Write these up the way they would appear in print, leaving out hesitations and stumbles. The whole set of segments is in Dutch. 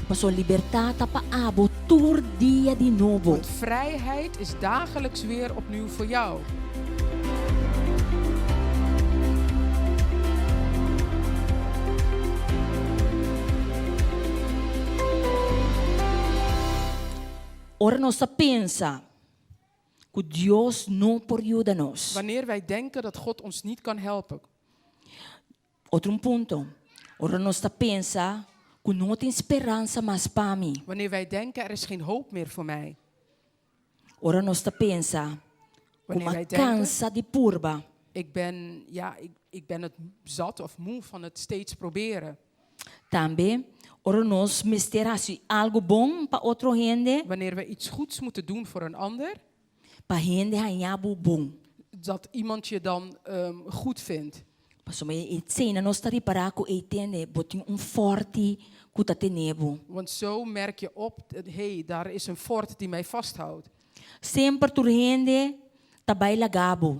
Paso libertad paabo tur dia de novo. Want vrijheid is dagelijks weer opnieuw voor jou. Ora nossa pensa que Deus não pode ajudar-nos. Wanneer wij denken dat God ons niet kan helpen. Outro punto. Ora nossa pensa que não tem esperança mais para mim. Wanneer wij denken er is geen hoop meer voor mij. Ora nossa pensa que Wanneer uma wij denken cansa de purba. ik ben het zat of moe van het steeds proberen. Também, ora nós misteramos algo bom para outro gente, Wanneer we iets goeds moeten doen voor een ander. para gente ganhar bom. Dat iemand je dan goed vindt. Paso me cena nós está reparar que entende, botin forte que tá tenebo. Want zo merk je op, hey, daar is een fort die mij vasthoudt. Sempre tu gente tá baila gabo.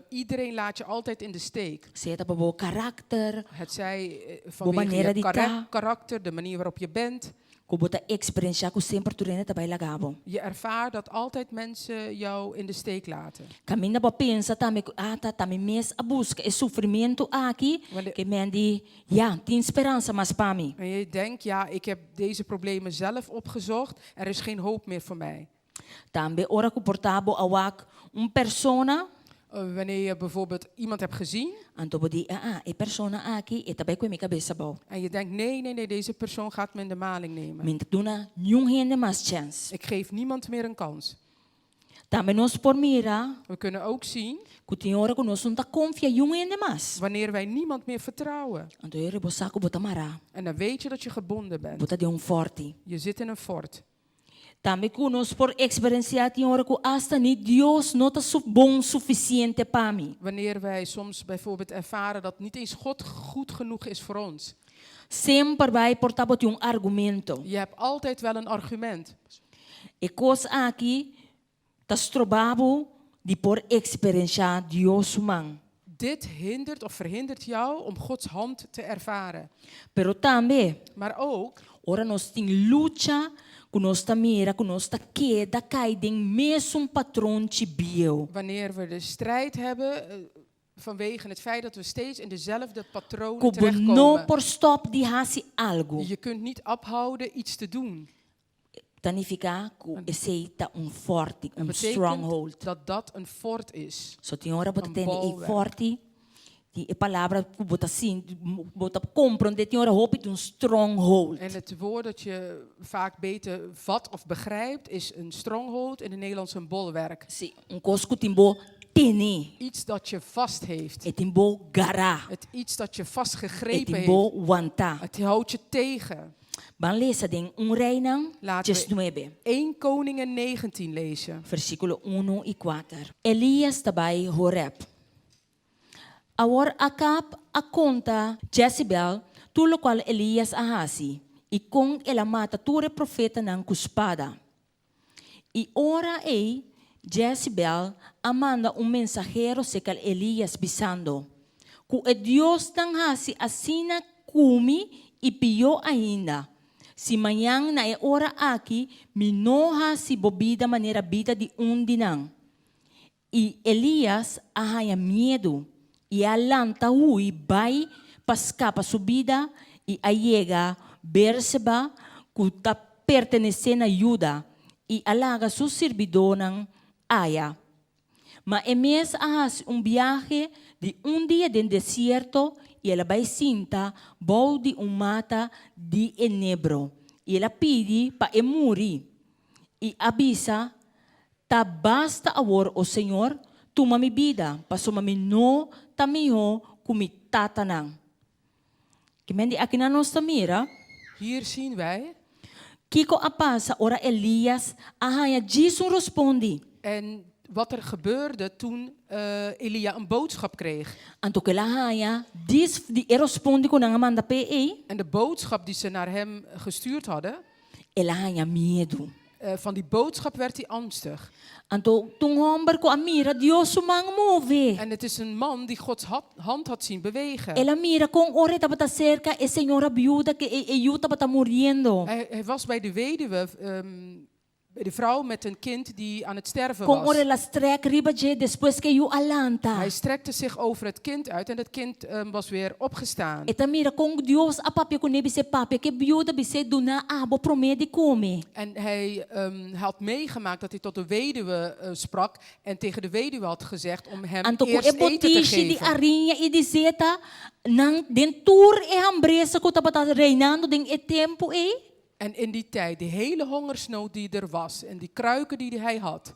Iedereen laat je altijd in de steek. Você tá bo karakter, Het zij Bo vanwege maniera je di ta. karakter, de manier waarop je bent. ko bota experiência que sempre tu gente tá baila gabo. Je ervaart dat altijd mensen jou in de steek laten. Caminha ba pensa também tá me mes a busca e sofrimento aqui, Wanneer- que mendi, ja, tem esperança mas para mim. En je denkt, ja, ik heb deze problemen zelf opgezocht. Er is geen hoop meer voor mij. Também ora que portabo awak persona. Wanneer je bijvoorbeeld iemand hebt gezien. Anto bodi e persona aqui e tabai com minha cabeça bom. En je denkt, nee, deze persoon gaat me in de maling nemen. Minta duna nenhum gente mais chance. Ik geef niemand meer een kans. Também nós por mira, We kunnen ook zien, que tem hora que nós não tá confia nenhum gente mais. wanneer wij niemand meer vertrouwen. Anto eu rebosaco bota mara, En dan weet je dat je gebonden bent. bota de forte. Je zit in een fort. Também que nós por experienciar tem hora que hasta ni Deus não tá bom suficiente para mim. Wanneer wij soms bijvoorbeeld ervaren dat niet eens God goed genoeg is voor ons. Sempre vai portar bota argumento. Je hebt altijd wel een argument. E coisa aqui tá strobabo de por experienciar Deus man. Dit hindert of verhindert jou om Gods hand te ervaren. Pero também Maar ook, ora nós tem luta, que nós tá mira, que nós tá queda, cai den mesmo patrão tibio. wanneer we de strijd hebben vanwege het feit dat we steeds in dezelfde patronen Que não terechtkomen. por stop de hasi algo. Je kunt niet ophouden iets te doen. Tanifica que esse tá forte, Dat betekent stronghold. dat dat een fort is. So tem hora bota Een tem e bolwerk. forte, die palavra que bota assim, bota compreender, tem hora hope de stronghold. En het woord dat je vaak beter vat of begrijpt is een stronghold, in het Nederlands een bolwerk. Si coisa timbo tene, Iets dat je vast heeft. e timbo gara, Het iets dat je e vastgegrepen heeft. timbo wanta. Het houdt je tegen. Ban lesa den reina, Laten we 19, 1 Koningen 19 lezen. versículo 1 e 4. Elias tabay Horeb. Awor Acab aconta Jezebel, tulo qual Elias ahasi, e com ela mata ture profeta ng cuspada. E ora Jezebel amanda mensaheiro se kal Elias bisando, ku e Dios nang hasi asina kumi e piyo ainda. Si mayang na e ora aki, minoha si bobida maneira vida de dinang. E Elias ahaya medo, e alanta ui vai pascapa subida, e ayega Berseba, que ta pertenecendo a Juda, e alaga su servidor ng Aya. Mas emes ahas viaje de dia de desierto, e ela vai sinta bom de mata de enebro. E ela pede para emuri. E avisa, ta basta awor o Senhor, tuma mi vida, paso mami no tamiho kumitatanang. Kimendi akin na nos tamira, Hier zien wij. Kiko apasa ora Elias, ahaya Jesus respondi. En wat er gebeurde toen Elia een boodschap kreeg. Anto que la haya, dis di respondi ko nang amanda PE, En de boodschap die ze naar hem gestuurd hadden, ela haya medo. van die boodschap werd hij angstig. Anto tunghomber ko amira Dios sumang move. En het is een man die Gods hand had zien bewegen. Ela mira kung ore tapata cerca e señora viuda que e tapata muriendo. Hij was bij de weduwe, bij de vrouw met een kind die aan het sterven Kung ore was. la strek riba je después que you alanta. Hij strekte zich over het kind uit en het kind was weer opgestaan. Eta mira kung Dios apapia ko ne bise papia que viuda bise duna abo promedi come. En hij had meegemaakt dat hij tot de weduwe sprak en tegen de weduwe had gezegd om hem Anto ko eerst eten te ebotishi di geven. arinha e di zeta nang den tour e hambresa ko tapata reinando den e tempo e. En in die tijd, die hele hongersnood die er was en die kruiken die hij had.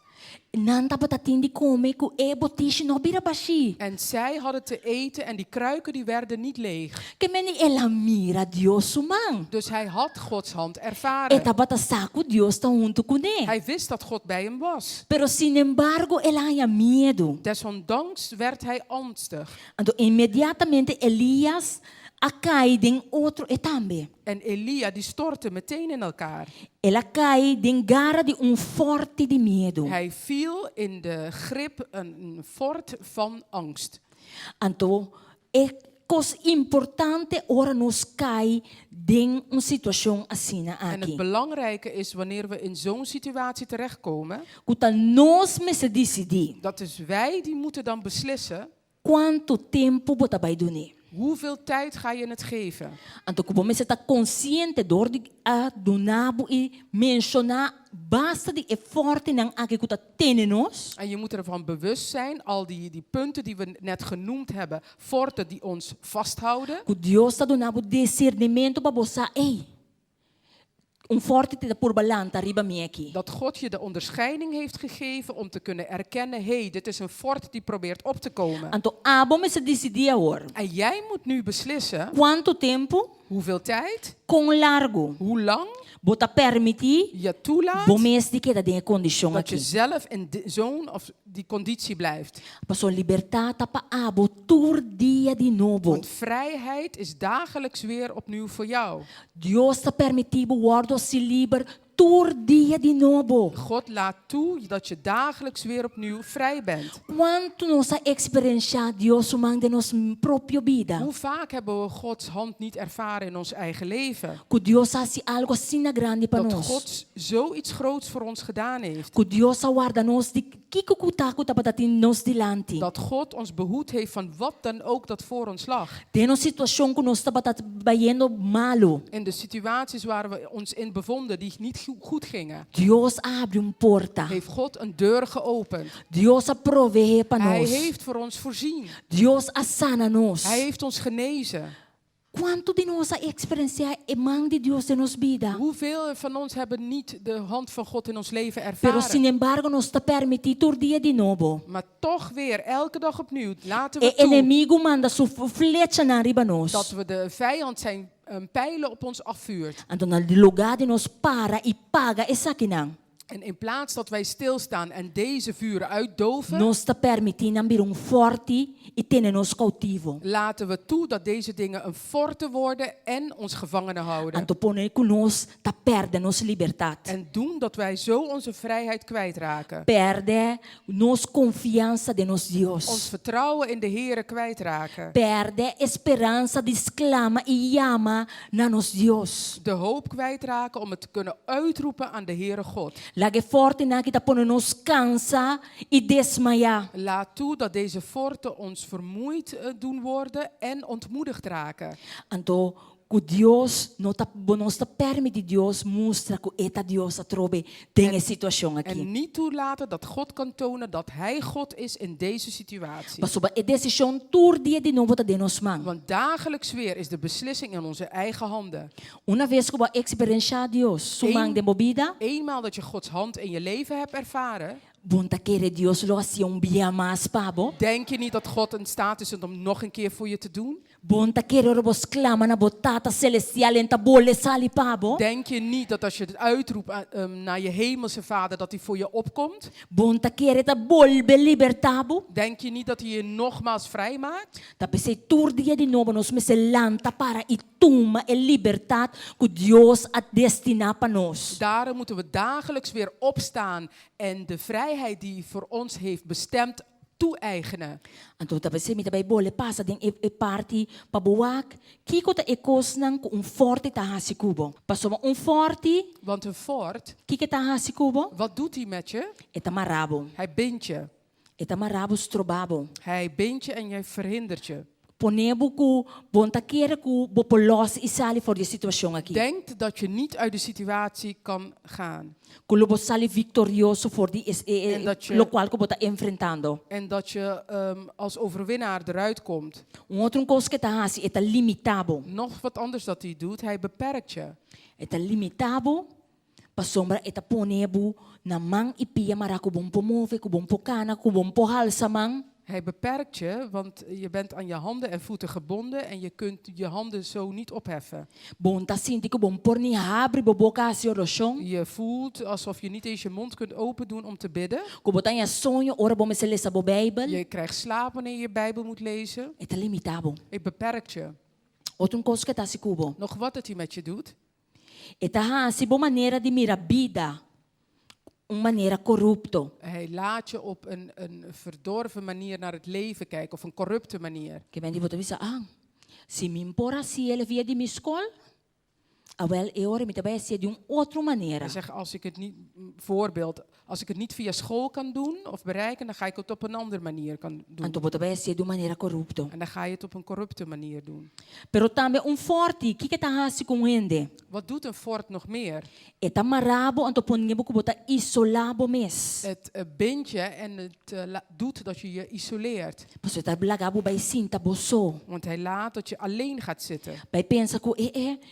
Nan tapata tindi come ko ebotishi no birabashi. En zij hadden te eten en die kruiken die werden niet leeg. Que meni ela mira Dios sumang. Dus hij had Gods hand ervaren. Eta bata saco Dios ta junto com ele. Hij wist dat God bij hem was. Pero sin embargo, ela haya miedo. Desondanks werd hij angstig. Então, imediatamente Elias cai den outro etambe. En Elia die stortte meteen in elkaar. Ela cai den gara de forte de medo. Hij viel in de grip, een fort van angst. Então, é coisa importante ora nos cai den situação assim En het aqui. belangrijke is wanneer we in zo'n situatie terechtkomen, Kuta nós me se decidir dat is wij die moeten dan beslissen quanto tempo bota vai dune. hoeveel tijd ga je het geven. Então, como você está consciente door de donabo e mencionar basta de forte nang aqui kuta tenenos. En je moet ervan bewust zijn, al die punten die we net genoemd hebben, forten die ons vasthouden. Que Deus está donando discernimento para você. Ei, forte te por balanta arriba me aqui. Dat God je de onderscheiding heeft gegeven om te kunnen erkennen, hey, dit is een fort die probeert op te komen. Então, abo me se decidir agora. En jij moet nu beslissen, Quanto tempo hoeveel tijd, com largo hoe lang bota permitir je toelaat bomês de que da de condição dat je aqui. zelf in zo'n of die conditie blijft. Passou libertad para abo tur dia de novo. Want vrijheid is dagelijks weer opnieuw voor jou. Deus está permitindo guardo se liber tur dia de novo. God laat toe dat je dagelijks weer opnieuw vrij bent. Quanto nossa experiência Deus humano de nos próprio vida. Hoe vaak hebben we Gods hand niet ervaren in ons eigen leven? Que Deus hace algo assim grande para Dat nós. God zoiets groots voor ons gedaan heeft. Que Deus guarda nós de kiko kutaku tapatatin nos delante. Dat God ons behoed heeft van wat dan ook dat voor ons lag. De nos situação que nós tapatat bayendo malo. In de situaties waar we ons in bevonden die niet goed gingen, Deus abre porta. heeft God een deur geopend. Deus provee para Hij nós. heeft voor ons voorzien. Deus sana nós. Hij heeft ons genezen. Quanto de nossa experiência é mão de Deus de nos vida. Hoeveel van ons hebben niet de hand van God in ons leven Pero sin ervaren? embargo nos está permitido tur dia de novo. Maar toch weer, elke dag opnieuw, laten E we toe inimigo manda su flecha na riba dat nós. we de vijand zijn pijlen op ons afvuurt. Então no lugar de nos para e paga essa kinang. En in plaats dat wij stilstaan en deze vuren uitdoven, Nos está permitindo ambir forte e ter nos cautivo. laten we toe dat deze dingen een forte worden en ons gevangenen houden. Então pone que nos tá perde nos liberdade. En doen dat wij zo onze vrijheid kwijtraken. Perde nos confiança de nos Ons Deus. vertrouwen in de Heere kwijtraken. Perde esperança de exclama e llama na nos Deus. De hoop kwijtraken om het te kunnen uitroepen aan de Heere God. Lage forte na kita pone nos cansa e desmaia. Laat toe dat deze forten ons vermoeid doen worden en ontmoedigd raken. Então que Deus nos tá permite Deus mostra que eta Deus a trobe tem a situação aqui. En niet toelaten dat God kan tonen dat Hij God is in deze situatie. Pasoba e decisão tur dia de novo tá de nos mão. Want dagelijks weer is de beslissing in onze eigen handen. Uma vez que eu experienciar Deus, sumang de movida, Eenmaal dat je Gods hand in je leven hebt ervaren, bunta querer Deus lo assim dia mais pabo. denk je niet dat God in staat is om nog een keer voor je te doen? Bonta quero robos clama na botata celestial en tabole salipabo. Denk je niet dat als je het uitroept naar je hemelse Vader, dat hij voor je opkomt? Bonta quero tabolbe libertabo. Denk je niet dat hij je nogmaals vrijmaakt? Tapi se tur dia de novo nos meselanta para ituma e libertad que Dios ha destinado para nós. Daarom moeten we dagelijks weer opstaan en de vrijheid die hij voor ons heeft bestemd toe-eigenen. Então tapi se mi tabai bole passa den e parti pa buwak. Kiko ta ekos nang ku forte ta hasi kubo. Pasoma forte, Want een fort, kike ta hasi kubo. wat doet hij met je? Eta marabo. Hij bindt je. Eta marabo strobabo. Hij bindt je en hij verhindert je. Ponebu ku bonta kere ku bopolos isali voor de situatie aqui. Denkt dat je niet uit de situatie kan gaan. Kulubo sali victorioso voor die En dat je- lo qual ku bota enfrentando. En dat je als overwinnaar eruit komt. Outro coisa que ta hasi eta limitabo. Nog wat anders dat hij doet, hij beperkt je. Eta limitabo. Pasombra eta ponebu na mang ipia mara ku bom pomove ku bom pokana ku bom pohal sa mang. Hij beperkt je, want je bent aan je handen en voeten gebonden en je kunt je handen zo niet opheffen. Bonta sinti ku bom porni habri boboka asi orosyon. Je voelt alsof je niet eens je mond kunt open doen om te bidden. Ku botan ya sonho ora bom se lesa bo Bible. Je krijgt slaap wanneer je je Bijbel moet lezen. Eta limitabo. Ik beperk je. Outro coisa que ta si kubo. Nog wat het hij met je doet. Eta hasi bo maneira de mira vida. Maneira corrupto. Hij laat je op een verdorven manier naar het leven kijken of een corrupte manier. Que vem de volta e se me impor assim ele via de minha escola, wel eu me também se de outra maneira. Hij zegt, als ik het niet, voorbeeld, als ik het niet via school kan doen of bereiken, dan ga ik het op een andere manier kan doen. Então volta vai ser de maneira corrupto. En dan ga je het op een corrupte manier doen. Pero também forte, que tá assim com ele? Wat doet een fort nog meer? Eta marabo anto ponge buku bota isolabo mes. Het bindt je en het doet dat je je isoleert. Paso eta blagabo by sinta boso. Want hij laat dat je alleen gaat zitten. By pensa ko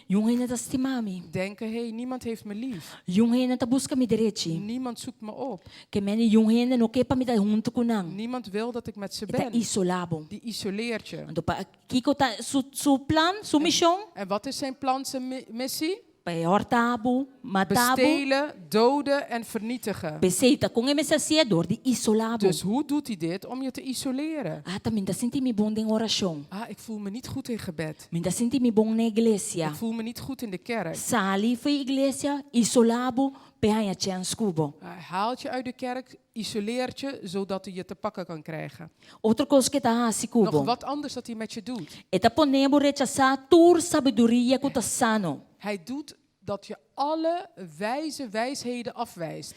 yung hina ta stimami. Denken, hé, niemand heeft me lief. Yung hina ta busca mi direchi. Niemand zoekt me op. Que meni yung hina no kepa mi ta junto kunang. Niemand wil dat ik met ze Eta ben. isolabo. Die isoleert je. Anto pa kiko ta su plan, su mission. En wat is zijn plan, zijn missie? By hortabo, matabo. Bestelen, doden en vernietigen. Beseita com MSC door die isolabo. Dus hoe doet hij dit? Om je te isoleren. Minda sinti mi bon in oração. Ik voel me niet goed in gebed. Minda sinti mi bon na iglesia. Ik voel me niet goed in de kerk. Sali foi iglesia, isolabo, pehanha chance cubo. Hij haalt je uit de kerk, isoleert je, zodat hij je te pakken kan krijgen. Outra coisa que tá assim Nog cubo. wat anders dat hij met je doet. Eta ponemos rechazar tur sabedoria que tá sano. Hij doet dat je alle wijze wijsheden afwijst.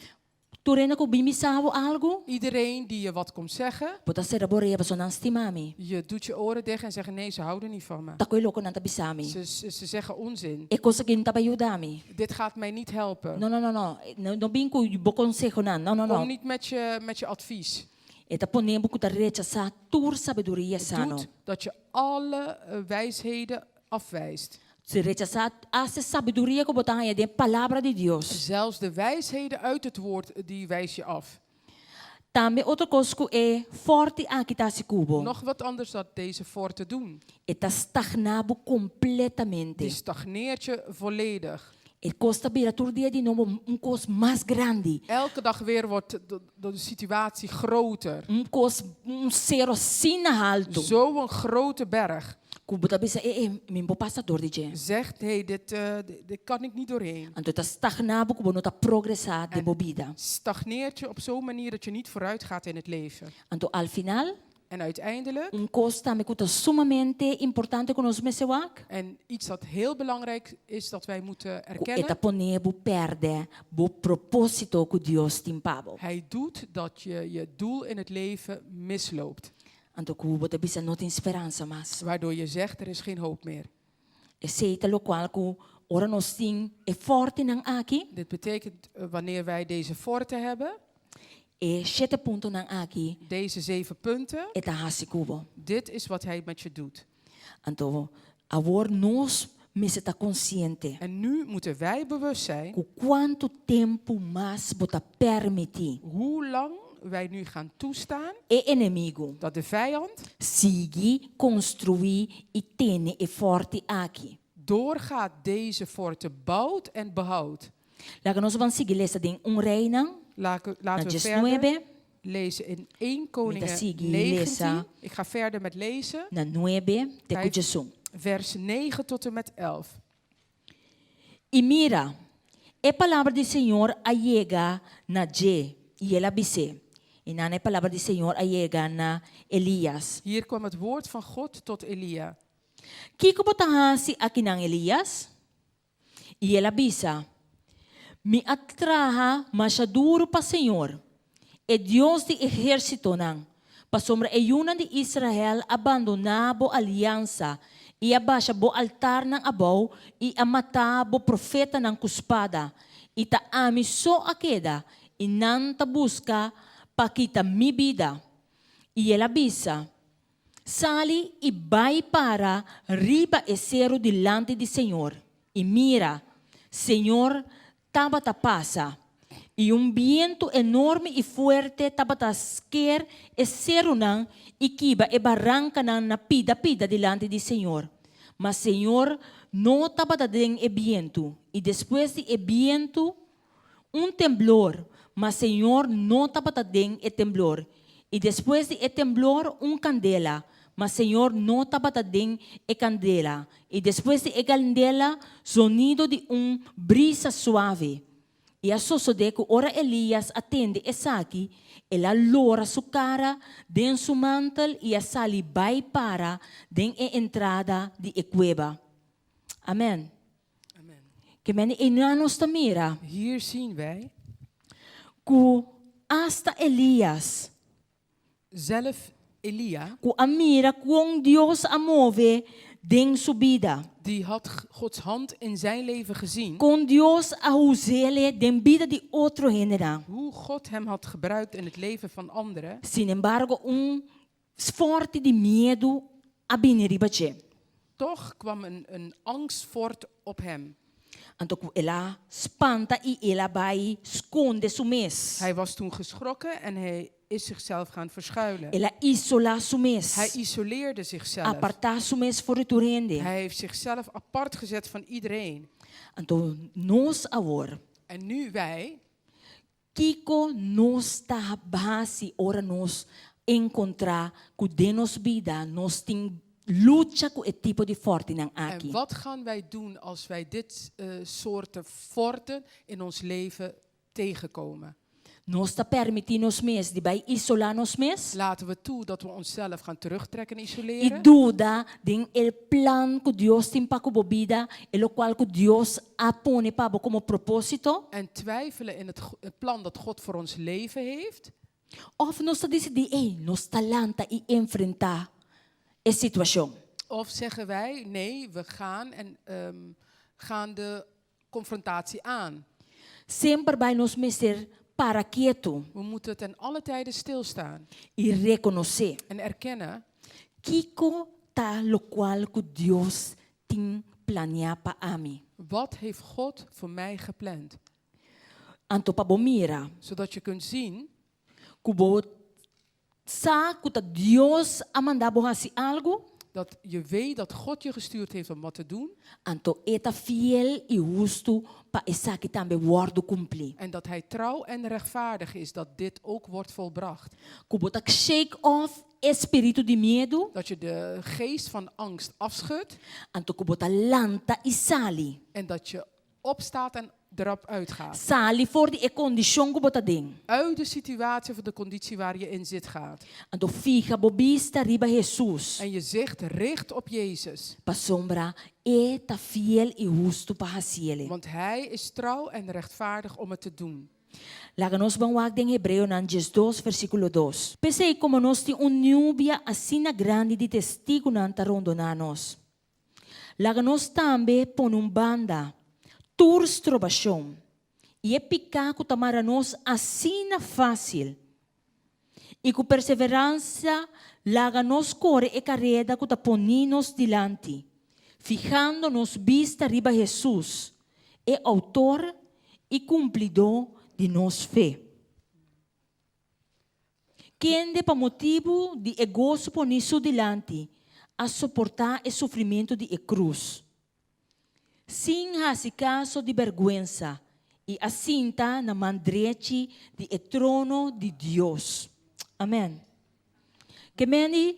Turena ko bimisavo algo. Iedereen die je wat komt zeggen, Pota ser boreia basonan stimami. je doet je oren dicht en zeggen nee, ze houden niet van me. Takoy loko nanta bisami. Ze zeggen onzin. E coisa que não tá ayudami. Dit gaat mij niet helpen. No binco bo consejo nan. No. Kom niet met je advies. Eta ponemos que tá rechazar tur sabedoria Het sano. doet dat je alle wijsheden afwijst. Se rechazar a sabedoria que botar aí de palavra de Deus. Zelfs de wijsheden uit het woord, die wijs je af. Também outra coisa que é forte aqui tá se cubo. Nog wat anders dat deze forten doen. Está stagnado Die completamente. stagneert je volledig. E costa vira todo dia de novo coisa mais grande. Elke dag weer wordt de situatie groter. Coisa zero assim alto. Zo'n grote berg. Cubo tá bisa min passador de je. Zegt, hé, dit kan ik niet doorheen. Anto tá stagnado cubo não tá progressar de bobida. Stagneert je op zo'n manier dat je niet vooruit gaat in het leven. Anto al final En uiteindelijk, coisa também que tá sumamente importante que nós mesewak. en iets dat heel belangrijk is dat wij moeten Eta erkennen. ponebo perde bo propósito que Deus timpabo. Hij doet dat je je doel in het leven misloopt. Anto cubo tá bisa não tem esperança mais. Waardoor je zegt, er is geen hoop meer. E seita lo qual que ora nós ting é forte nang aqui. Dit betekent, wanneer wij deze forten hebben, E 7 puntos nang aqui. deze 7 punten, Eta hasi cubo. dit is wat hij met je doet. Então, agora nós me está consciente En nu moeten wij bewust zijn que quanto tempo mais bota permitir hoe lang wij nu gaan toestaan e inimigo dat de vijand siga construir e tenha e forte aqui. doorgaat deze forten bouwt en behoudt. Laga nós vamos seguir essa de Reina, Laten na we 19, verder lezen in 1 Koningen sige, 19. lezen. Ik ga verder met lezen. na 9, te Kijk. Jesus. Vers 9 tot en met 11. E mira, a palavra do Senhor allega na Je, e ela disse. E na a palavra do Senhor allega na Elias. Hier kwam het woord van God tot Elia. Kiko botahasi aqui ng Elias? E ela bisa, me atraha machaduro pa Senhor, e Deus de exército nang, pa sombra e yunan de Israel abandonabo aliança, e abaixa bo altar ng abaw, e amata bo profeta ng kuspada, e taami so akeda, e nanta busca pa kita mi vida. E ela bisa, sali e vai para riba e cero delante de Senhor. E mira, Senhor, tabata passa. E viento enorme e fuerte tabata esquer e cero nan e kiba e barranca nan na pida delante de Senhor. Mas Senhor não tabata den e viento. E depois de e viento, temblor. Mas Senhor não tabata den e temblor. E depois de e temblor, candela. Mas Senhor não tabata den e candela. E depois de e candela, sonido de brisa suave. E a sucede que ora Elias atende essa aqui, ela lora sua cara, den su mantel e a sali vai para den e entrada de e cueva. Amen. Amen. Que men e nanos tamira, Hier zien wij que hasta Elias, zelf Elia, que amira com Deus a move den su vida. die had Gods hand in zijn leven gezien. Com Deus a usele den vida de outro genera. Hoe God hem had gebruikt in het leven van anderen. Sin embargo, forte de medo a biniribache. Toch kwam een angstfort op hem. Anto ela spanta e ela vai esconde su mes. Hij was toen geschrokken en hij is zichzelf gaan verschuilen. Ela isola su mes. Hij isoleerde zichzelf. Aparta su mes fora turende. Hij heeft zichzelf apart gezet van iedereen. Anto nos avor. En nu wij, Kiko nos ta base ora nos encontrar cu de nos vida nos ting lucha cu et tipo de forte nang en aki. wat gaan wij doen als wij dit soorten forten in ons leven tegenkomen? Nos ta permitir nos mes de vai isolar nos mes. Laten we toe dat we onszelf gaan terugtrekken en E isoleren? duda den el plan que Dios tem para cu vida, e lo qual que Dios apone para como propósito. En twijfelen in het plan dat God voor ons leven heeft? Of nos ta decidir, nos talanta e enfrentar a situação. Of zeggen wij, nee, we gaan en gaan de confrontatie aan. Sempre vai nos meser para quieto We moeten ten alle tijden stilstaan e reconhecer en erkennen Kiko ta lo qual que Dios tem planeado para mim. wat heeft God voor mij gepland. Anto pa bomira, Zodat je kunt zien kubo sa kuta Dios amanda bohasi algo, dat je weet dat God je gestuurd heeft om wat te doen. anto eta fiel e justo pa esa que tambe wordo cumplir. En dat hij trouw en rechtvaardig is dat dit ook wordt volbracht. Kubo tak shake off espírito de medo, Dat je de geest van angst afschudt anto kubo ta lanta e sali. en dat je opstaat en erop uitgaat. Sali for de condition kubo ta ding. Uit de situatie of de conditie waar je in zit gaat. Anto fica bobista riba Jesus. En je zicht richt op Jezus. Pa sombra eta fiel e justo pa hasiele. Want hij is trouw en rechtvaardig om het te doen. Laga nos vamos a en Hebreo nan 2 versículo 2. Pensei como nos ti nubia asina grande de testigo nan tarondo nanos. Laga nos tambe pon banda tours trobachon. E é picar que tamara nos asina fácil. E com perseverança laga nos corre e carreda que ta poninos dilante. Fijando nos vista riba Jesus, é autor e cumpridor de nos fé. Kende pa motivo de gozo por nisso delante, a suportar o sofrimento de cruz. Sem esse caso de vergüenza, e assinta na mandrete de trono de Deus. Amen. Que meni,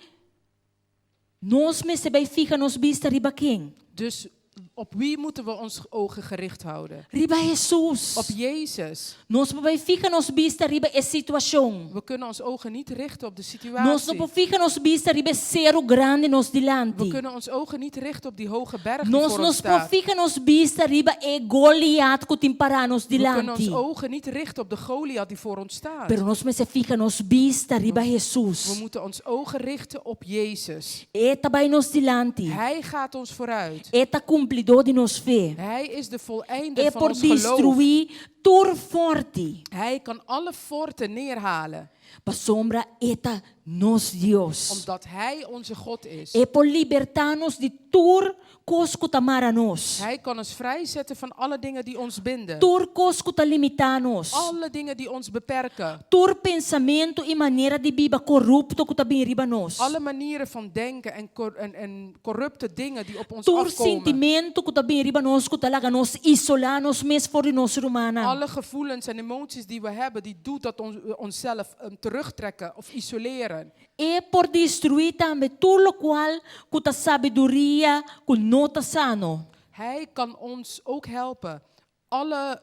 nós me se vai ficar nos vista riba quem? Dus op wie moeten we ons ogen gericht houden? Riba Jesus. Op Jezus. Nós vai ficar nos vista riba a situação. We kunnen ons ogen niet richten op de Nós situatie. não fica nos vista riba cero grande nos delante. We kunnen ons ogen niet richten op die hoge berg die Nós voor ons não staat. fica nos vista riba Goliat que tem para nos We kunnen ons delante. ogen niet richten op de Goliath die voor ons staat. Pero nós me se fica nos vista riba We Jesus. moeten ons ogen richten op Jezus. Eta vai nos delante. Hij gaat ons vooruit. Eta cumpridor de nos fé. Hij is de voleinder É van por ons geloof. destruir tur forte. Hij kan alle forten neerhalen, Pa sombra eta nos Deus. omdat Hij onze God is. É por libertar-nos de tur cosco tamara nos. Hij kan ons vrijzetten van alle dingen die ons binden. Tur cosco ta limitar nos. Alle dingen die ons beperken. Tur pensamento e maneira de biba corrupto que ta bem riba nos. Alle manieren van denken en corrupte dingen die op ons Tur afkomen. sentimento que ta bem riba nos que talaga nos isolar nos mes fora nos humana. Alle gevoelens en emoties die we hebben, die doet dat we onszelf terugtrekken of isoleren. É por destruir também tudo o qual com a sabedoria, com nota sano. Hij kan ons ook helpen. Alle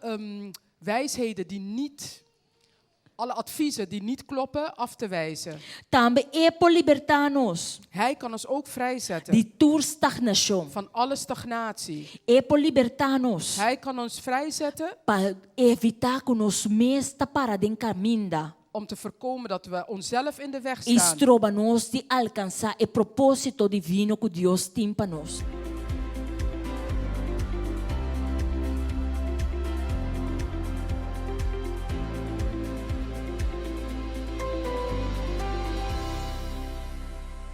wijsheden die niet, alle adviezen die niet kloppen, af te wijzen. Também é por libertar-nos Hij kan ons ook vrijzetten de tur stagnação. van alle stagnatie. É por libertar-nos Hij kan ons vrijzetten para evitar que nos mesta para de caminda. om te voorkomen dat we onszelf in de weg E staan. estroba-nos de alcançar o propósito divino que Deus tem para nós.